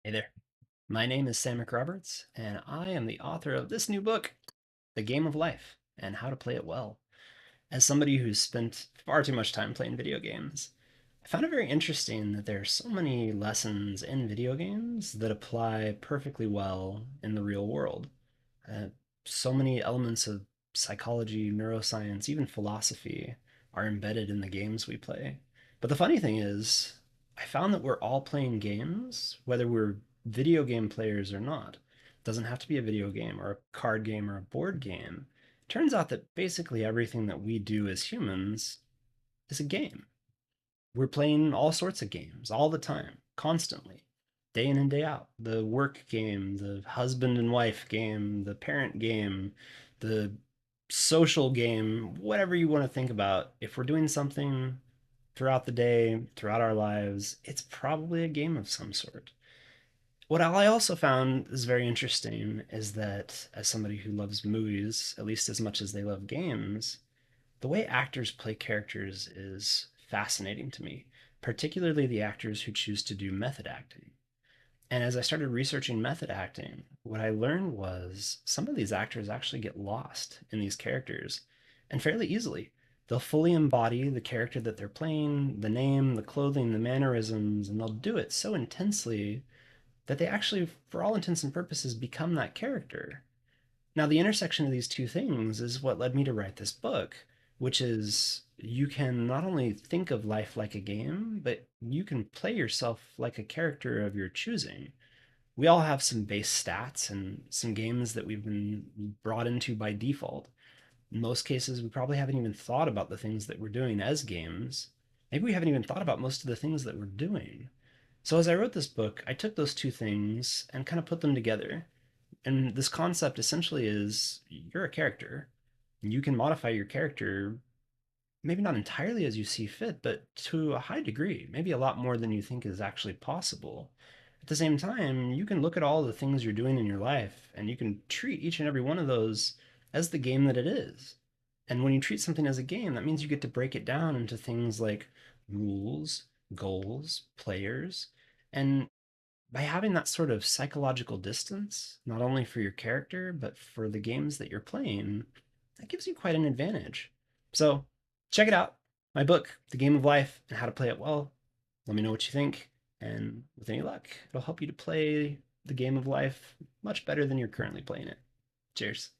Hey there. My name is Sam McRoberts, and I am the author of this new book, The Game of Life and How to Play It Well. As somebody who's spent far too much time playing video games, I found it very interesting that there are so many lessons in video games that apply perfectly well in the real world. Uh, so many elements of psychology, neuroscience, even philosophy are embedded in the games we play. But the funny thing is, I found that we're all playing games, whether we're video game players or not. It doesn't have to be a video game or a card game or a board game. It turns out that basically everything that we do as humans is a game. We're playing all sorts of games all the time, constantly, day in and day out. The work game, the husband and wife game, the parent game, the social game, whatever you want to think about. If we're doing something throughout the day, throughout our lives, it's probably a game of some sort. What I also found is very interesting is that as somebody who loves movies, at least as much as they love games, the way actors play characters is fascinating to me, particularly the actors who choose to do method acting. And as I started researching method acting, what I learned was some of these actors actually get lost in these characters and fairly easily. They'll fully embody the character that they're playing, the name, the clothing, the mannerisms, and they'll do it so intensely that they actually, for all intents and purposes, become that character. Now, the intersection of these two things is what led me to write this book, which is you can not only think of life like a game, but you can play yourself like a character of your choosing. We all have some base stats and some games that we've been brought into by default. In most cases, we probably haven't even thought about the things that we're doing as games. Maybe we haven't even thought about most of the things that we're doing. So, as I wrote this book, I took those two things and kind of put them together. And this concept essentially is you're a character. You can modify your character, maybe not entirely as you see fit, but to a high degree, maybe a lot more than you think is actually possible. At the same time, you can look at all the things you're doing in your life and you can treat each and every one of those as the game that it is. And when you treat something as a game, that means you get to break it down into things like rules, goals, players, and by having that sort of psychological distance, not only for your character, but for the games that you're playing, that gives you quite an advantage. So check it out. My book, The Game of Life and How to Play It Well. Let me know what you think. And with any luck, it'll help you to play the game of life much better than you're currently playing it. Cheers.